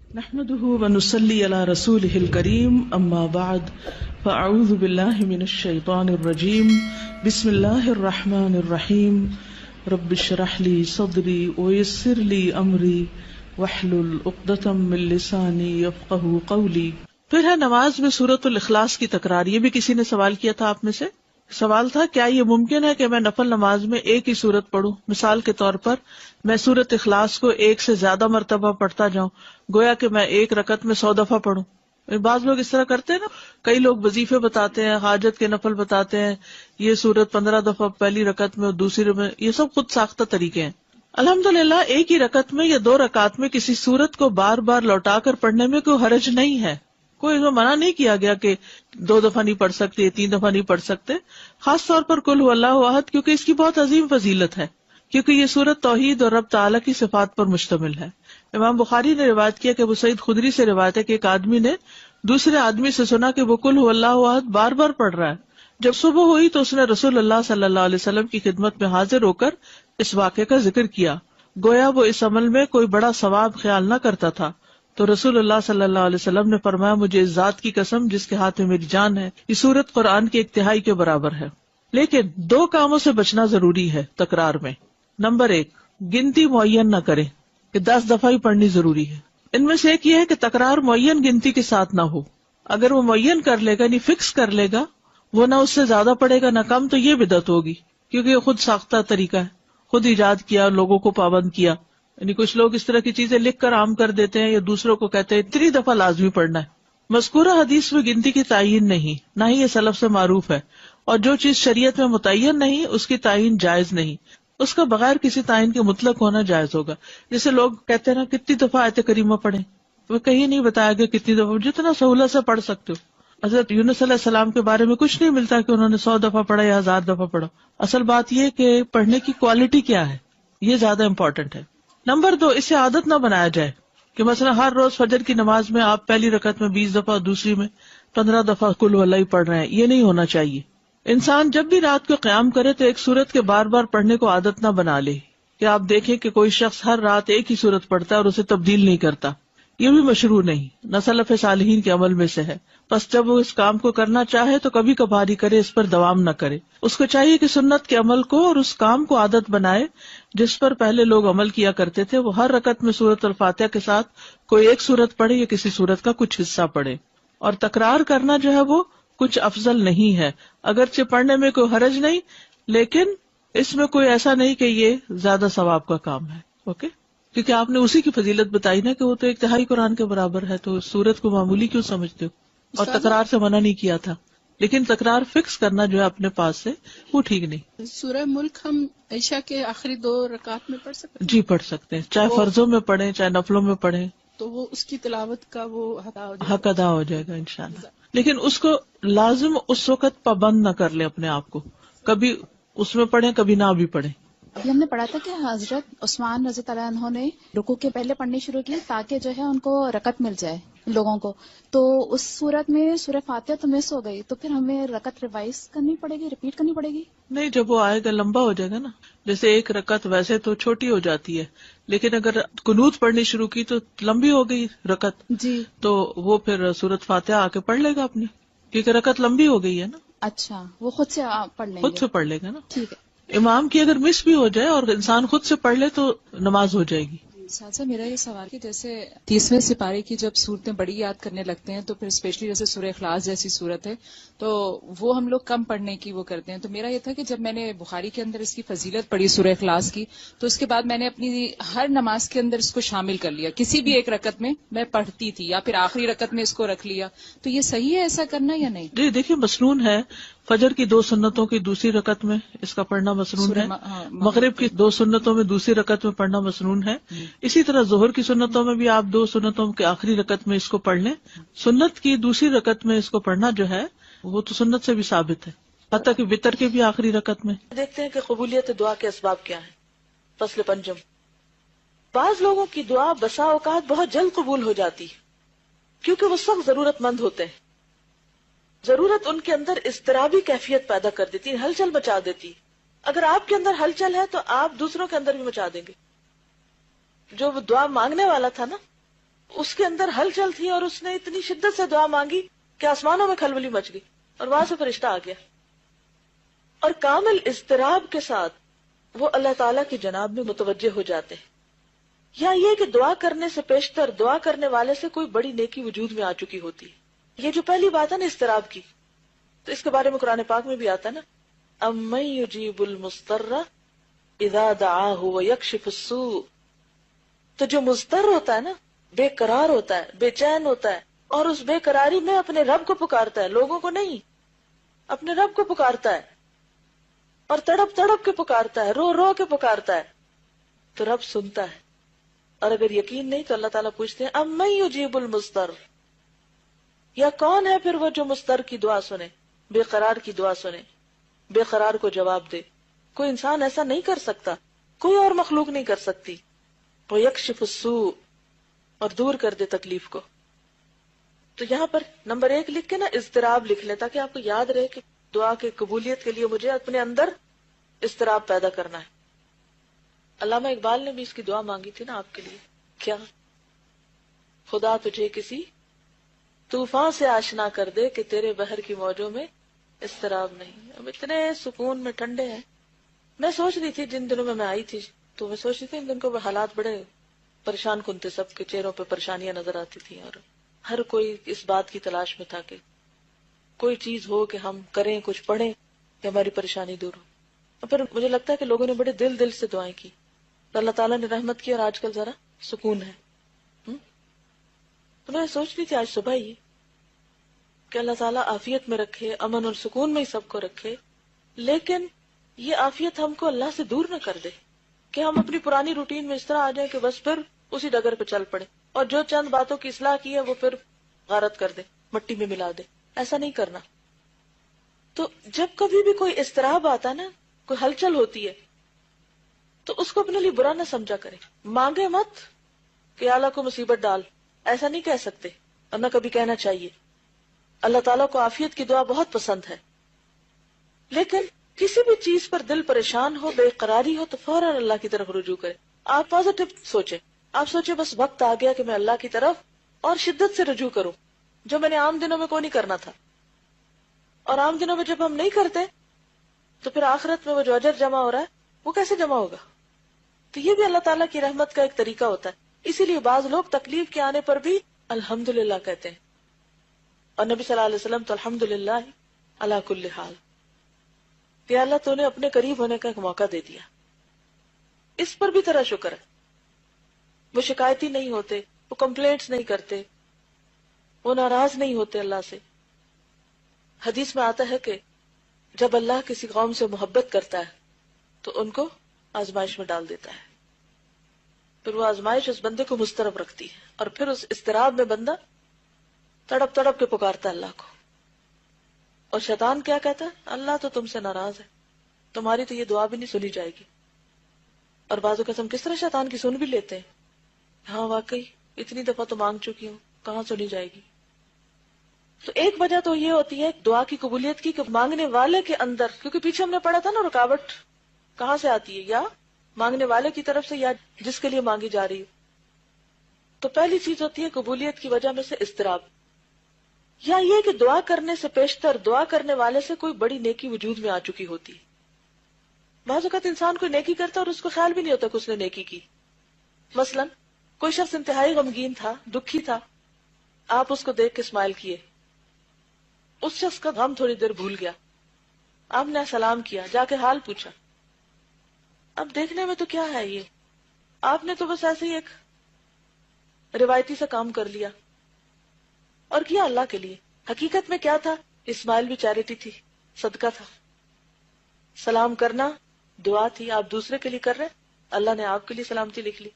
نحمده ونصلي على رسوله الكريم اما بعد فاعوذ بالله من الشيطان الرجيم بسم الله الرحمن الرحيم رب اشرح لي صدري ويسر لي امري واحلل عقدة من لساني يفقهوا قولي۔ پھر ہے نماز میں سورۃ الاخلاص کی تکرار۔ یہ بھی کسی نے سوال کیا تھا آپ میں سے۔ سوال تھا کیا یہ ممکن ہے کہ میں نفل نماز میں ایک ہی سورت پڑھوں؟ مثال کے طور پر میں سورۃ اخلاص کو ایک سے زیادہ مرتبہ پڑھتا جاؤں، گویا کہ میں ایک رکعت میں 100 دفعہ پڑھوں۔ بعض لوگ اس طرح کرتے ہیں نا، کئی لوگ وظیفے بتاتے ہیں، حاجت کے نفل بتاتے ہیں، یہ سورت 15 دفعہ پہلی رکعت میں اور دوسری میں، یہ سب خود ساختہ طریقے ہیں۔ الحمدللہ ایک ہی رکعت میں یا 2 رکعت میں کسی سورت کو بار بار لوٹا کر پڑھنے میں کوئی حرج نہیں ہے، کوئی اس میں منع نہیں کیا گیا کہ 2 دفعہ نہیں پڑھ سکتے، 3 دفعہ نہیں پڑھ سکتے۔ خاص طور پر قل هو اللہ احد، کیونکہ اس کی بہت عظیم فضیلت ہے، کیونکہ یہ سورت توحید اور رب تعالیٰ کی صفات پر مشتمل ہے۔ امام بخاری نے روایت کیا کہ ابو سعید خدری سے روایت ہے کہ ایک آدمی نے دوسرے آدمی سے سنا کہ وہ قل هو اللہ احد بار بار پڑھ رہا ہے۔ جب صبح ہوئی تو اس نے رسول اللہ صلی اللہ علیہ وسلم کی خدمت میں حاضر ہو کر اس واقعے کا ذکر کیا، گویا وہ اس عمل میں کوئی بڑا ثواب خیال نہ کرتا تھا۔ تو رسول اللہ صلی اللہ علیہ وسلم نے فرمایا مجھے اس ذات کی قسم جس کے ہاتھ میں میری جان ہے، یہ سورت قرآن کی 1 تہائی کے برابر ہے۔ لیکن 2 کاموں سے بچنا ضروری ہے تکرار میں۔ نمبر 1، گنتی معین نہ کریں کہ 10 دفعہ ہی پڑھنی ضروری ہے۔ ان میں سے ایک یہ ہے کہ تکرار معین گنتی کے ساتھ نہ ہو۔ اگر وہ معین کر لے گا، یعنی فکس کر لے گا، وہ نہ اس سے زیادہ پڑھے گا نہ کم، تو یہ بدعت ہوگی، کیونکہ یہ خود ساختہ طریقہ ہے، خود ایجاد کیا، لوگوں کو پابند کیا۔ یعنی کچھ لوگ اس طرح کی چیزیں لکھ کر عام کر دیتے ہیں یا دوسروں کو کہتے ہیں 3 دفعہ لازمی پڑھنا ہے۔ مذکورہ حدیث میں گنتی کی تعین نہیں، نہ ہی یہ سلف سے معروف ہے، اور جو چیز شریعت میں متعین نہیں اس کی تعین جائز نہیں، اس کا بغیر کسی تعین کے مطلق ہونا جائز ہوگا۔ جیسے لوگ کہتے ہیں نا کتنی دفعہ آیت کریمہ پڑھیں، وہ کہیں نہیں بتایا گیا کتنی دفعہ، جتنا سہولت سے پڑھ سکتے ہو۔ حضرت یونس علیہ السلام کے بارے میں کچھ نہیں ملتا کہ انہوں نے 100 دفعہ پڑھا یا 1000 دفعہ پڑھا۔ اصل بات یہ کہ پڑھنے کی کوالٹی کیا ہے، یہ زیادہ امپورٹنٹ ہے۔ نمبر 2، اسے عادت نہ بنایا جائے کہ مثلا ہر روز فجر کی نماز میں آپ پہلی رکعت میں 20 دفعہ، دوسری میں 15 دفعہ قل هو اللہ پڑھ رہے ہیں، یہ نہیں ہونا چاہیے۔ انسان جب بھی رات کو قیام کرے تو ایک سورت کے بار بار پڑھنے کو عادت نہ بنا لے کہ آپ دیکھیں کہ کوئی شخص ہر رات ایک ہی سورت پڑھتا ہے اور اسے تبدیل نہیں کرتا، یہ بھی مشروع نہیں، نہ سلف صالحین کے عمل میں سے ہے۔ بس جب وہ اس کام کو کرنا چاہے تو کبھی کبھار ہی کرے، اس پر دوام نہ کرے۔ اس کو چاہیے کہ سنت کے عمل کو اور اس کام کو عادت بنائے جس پر پہلے لوگ عمل کیا کرتے تھے۔ وہ ہر رکعت میں سورۃ الفاتحہ کے ساتھ کوئی ایک سورت پڑھے یا کسی سورت کا کچھ حصہ پڑھے، اور تکرار کرنا جو ہے وہ کچھ افضل نہیں ہے، اگرچہ پڑھنے میں کوئی حرج نہیں، لیکن اس میں کوئی ایسا نہیں کہ یہ زیادہ ثواب کا کام ہے۔ اوکے، کیونکہ آپ نے اسی کی فضیلت بتائی نا کہ وہ تو 1 تہائی قرآن کے برابر ہے، تو سورت کو معمولی کیوں سمجھتے ہو؟ اور تکرار سے منع نہیں کیا تھا، لیکن تکرار فکس کرنا جو ہے اپنے پاس سے وہ ٹھیک نہیں۔ سورہ ملک ہم عشاء کے آخری 2 رکعت میں پڑھ سکتے ہیں؟ جی پڑھ سکتے ہیں، چاہے فرضوں میں پڑھیں چاہے نفلوں میں پڑھیں، تو وہ اس کی تلاوت کا وہ حق ادا ہو جائے گا انشاءاللہ۔ لیکن اس کو لازم اس وقت پابند نہ کر لیں اپنے آپ کو، کبھی اس میں پڑھیں کبھی نہ بھی پڑھیں۔ ابھی ہم نے پڑھا تھا کہ حضرت عثمان رضی اللہ عنہ نے رکوع کے پہلے پڑھنی شروع کی تاکہ جو ہے ان کو رکعت مل جائے لوگوں کو، تو اس صورت میں سورہ فاتحہ تو مس ہو گئی، تو پھر ہمیں رکعت ریوائز کرنی پڑے گی، ریپیٹ کرنی پڑے گی؟ نہیں، جب وہ آئے گا لمبا ہو جائے گا نا، جیسے 1 رکعت ویسے تو چھوٹی ہو جاتی ہے، لیکن اگر قنوت پڑھنی شروع کی تو لمبی ہو گئی رکعت، جی، تو وہ پھر سورۃ فاتحہ آ کے پڑھ لے گا اپنی، کیونکہ رکعت لمبی ہو گئی ہے نا۔ اچھا، وہ خود سے پڑھ لیں گے؟ خود سے پڑھ لے گا نا، ٹھیک ہے۔ امام کی اگر مس بھی ہو جائے اور انسان خود سے پڑھ لے تو نماز ہو جائے گی۔ ساتھ میرا یہ سوال کہ جیسے 30ویں سپارے کی جب صورتیں بڑی یاد کرنے لگتے ہیں تو پھر اسپیشلی جیسے سورہ اخلاص جیسی صورت ہے تو وہ ہم لوگ کم پڑھنے کی وہ کرتے ہیں، تو میرا یہ تھا کہ جب میں نے بخاری کے اندر اس کی فضیلت پڑھی سورہ اخلاص کی تو اس کے بعد میں نے اپنی ہر نماز کے اندر اس کو شامل کر لیا، کسی بھی ایک رکعت میں میں پڑھتی تھی یا پھر آخری رکعت میں اس کو رکھ لیا، تو یہ صحیح ہے ایسا کرنا یا نہیں؟ جی دیکھیے، مسنون ہے، فجر کی 2 سنتوں کی دوسری رکعت میں اس کا پڑھنا مسنون ہے، مغرب کی 2 سنتوں میں دوسری رکعت میں پڑھنا مسنون ہے، اسی طرح ظہر کی سنتوں میں بھی آپ 2 سنتوں کے آخری رکعت میں اس کو پڑھ لیں، سنت کی دوسری رکعت میں اس کو پڑھنا جو ہے وہ تو سنت سے بھی ثابت ہے، حتیٰ کہ وتر کے بھی آخری رکعت میں۔ دیکھتے ہیں کہ قبولیت دعا کے اسباب کیا ہیں۔ فصل پنجم، بعض لوگوں کی دعا بسا اوقات بہت جلد قبول ہو جاتی کیونکہ وہ سخت ضرورت مند ہوتے ہیں، ضرورت ان کے اندر اضطرابی کیفیت پیدا کر دیتی ہے، ہلچل مچا دیتی۔ اگر آپ کے اندر ہلچل ہے تو آپ دوسروں کے اندر بھی مچا دیں گے۔ جو وہ دعا مانگنے والا تھا نا، اس کے اندر ہلچل تھی اور اس نے اتنی شدت سے دعا مانگی کہ آسمانوں میں کھلبلی مچ گئی اور وہاں سے فرشتہ آ گیا. اور کامل اضطراب کے ساتھ وہ اللہ تعالیٰ کی جناب میں متوجہ ہو جاتے ہیں. یا یہ کہ دعا کرنے سے پیشتر دعا کرنے والے سے کوئی بڑی نیکی وجود میں آ چکی ہوتی ہے. یہ جو پہلی بات ہے نا اضطراب کی، تو اس کے بارے میں قرآن پاک میں بھی آتا ہے نا، اَمَّن يُجِيبُ الْمُضْطَرَّ اِذَا دَعَاهُ وَيَكْشِفُ السُّوءَ. تو جو مضطر ہوتا ہے نا، بے قرار ہوتا ہے، بے چین ہوتا ہے، اور اس بے قراری میں اپنے رب کو پکارتا ہے، لوگوں کو نہیں، اپنے رب کو پکارتا ہے اور تڑپ تڑپ کے پکارتا ہے، رو رو کے پکارتا ہے، تو رب سنتا ہے. اور اگر یقین نہیں تو اللہ تعالیٰ پوچھتے ہیں اَمَّن يُجِيبُ الْمُضْطَرَّ، یا کون ہے پھر وہ جو مضطر کی دعا سنے، بے قرار کی دعا سنے، بے قرار کو جواب دے. کوئی انسان ایسا نہیں کر سکتا، کوئی اور مخلوق نہیں کر سکتی. وَيَكْشِفُ السُّوءَ، اور دور کر دے تکلیف کو. تو یہاں پر نمبر 1 لکھ کے نا اضطراب لکھ لیں، تاکہ آپ کو یاد رہے کہ دعا کے قبولیت کے لیے مجھے اپنے اندر اضطراب پیدا کرنا ہے. علامہ اقبال نے بھی اس کی دعا مانگی تھی نا آپ کے لیے. کیا؟ خدا تجھے کسی طوفان سے آشنا کر دے کہ تیرے بحر کی موجوں میں اضطراب نہیں. اب اتنے سکون میں ٹھنڈے ہیں. میں سوچ رہی تھی جن دنوں میں آئی تھی، تو میں سوچ رہی تھی ان دن کو حالات بڑے پریشان کن تھے، سب کے چہروں پہ پریشانیاں نظر آتی تھی، اور ہر کوئی اس بات کی تلاش میں تھا کہ کوئی چیز ہو کہ ہم کریں، کچھ پڑھیں کہ ہماری پریشانی دور ہو. اور پھر مجھے لگتا ہے کہ لوگوں نے بڑے دل سے دعائیں کی، تو اللہ تعالیٰ نے رحمت کی، اور آج کل ذرا سکون ہے. تو میں سوچ رہی تھی آج صبح ہی کہ اللہ تعالیٰ عافیت میں رکھے، امن اور سکون میں ہی سب کو رکھے، لیکن یہ عافیت ہم کو اللہ سے دور نہ کر دے کہ ہم اپنی پرانی روٹین میں اس طرح آ جائیں کہ بس پھر اسی ڈگر پہ چل پڑے، اور جو چند باتوں کی اصلاح کی ہے وہ پھر غارت کر دے، مٹی میں ملا دے. ایسا نہیں کرنا. تو جب کبھی بھی کوئی اضطراب آتا نا، کوئی ہلچل ہوتی ہے، تو اس کو اپنے لیے برا نہ سمجھا کرے. مانگے مت کہ اللہ کو مصیبت ڈال، ایسا نہیں کہہ سکتے، اور نہ کبھی کہنا چاہیے. اللہ تعالیٰ کو عافیت کی دعا بہت پسند ہے، لیکن کسی بھی چیز پر دل پریشان ہو، بے قراری ہو، تو فوراً اللہ کی طرف رجوع کرے. آپ پازیٹو سوچیں، آپ سوچیں بس وقت آ گیا کہ میں اللہ کی طرف اور شدت سے رجوع کروں، جو میں نے عام دنوں میں کو نہیں کرنا تھا. اور عام دنوں میں جب ہم نہیں کرتے تو پھر آخرت میں وہ جو اجر جمع ہو رہا ہے وہ کیسے جمع ہوگا؟ تو یہ بھی اللہ تعالیٰ کی رحمت کا ایک طریقہ ہوتا ہے. اسی لیے بعض لوگ تکلیف کے آنے پر بھی الحمدللہ کہتے ہیں، اور نبی صلی اللہ علیہ وسلم تو الحمدللہ علی کل حال، کہ اللہ تو نے اپنے قریب ہونے کا ایک موقع دے دیا. اس پر بھی تیرا شکر ہے. وہ شکایتی نہیں ہوتے، وہ کمپلینٹس نہیں کرتے، وہ ناراض نہیں ہوتے اللہ سے. حدیث میں آتا ہے کہ جب اللہ کسی قوم سے محبت کرتا ہے تو ان کو آزمائش میں ڈال دیتا ہے، پھر وہ آزمائش اس بندے کو مضطرب رکھتی ہے، اور پھر اس اضطراب میں بندہ تڑپ تڑپ کے پکارتا ہے اللہ کو. اور شیطان کیا کہتا ہے؟ اللہ تو تم سے ناراض ہے، تمہاری تو یہ دعا بھی نہیں سنی جائے گی. اور بعض اوقات ہم کس طرح شیطان کی سن بھی لیتے ہیں. ہاں واقعی اتنی دفعہ تو مانگ چکی ہوں، کہاں سنی جائے گی. تو ایک وجہ تو یہ ہوتی ہے دعا کی قبولیت کی کہ مانگنے والے کے اندر، کیونکہ پیچھے ہم نے پڑھا تھا نا رکاوٹ کہاں سے آتی ہے، یا مانگنے والے کی طرف سے یا جس کے لیے مانگی جا رہی ہے. تو پہلی چیز ہوتی ہے قبولیت کی وجہ میں سے اضطراب، یا یہ کہ دعا کرنے سے پیشتر دعا کرنے والے سے کوئی بڑی نیکی وجود میں آ چکی ہوتی. بعض اوقات انسان کوئی نیکی کرتا اور اس کو خیال بھی نہیں ہوتا کہ اس نے نیکی کی. مثلا کوئی شخص انتہائی غمگین تھا، دکھی تھا، آپ اس کو دیکھ کے اسمائل کیے، اس شخص کا غم تھوڑی دیر بھول گیا، آپ نے سلام کیا، جا کے حال پوچھا. اب دیکھنے میں تو کیا ہے، یہ آپ نے تو بس ایسے ہی ایک روایتی سا کام کر لیا اور کیا اللہ کے لیے. حقیقت میں کیا تھا؟ اسمائل بھی چیریٹی تھی، صدقہ تھا. سلام کرنا دعا تھی، آپ دوسرے کے لیے کر رہے، اللہ نے آپ کے لیے سلامتی لکھ لی.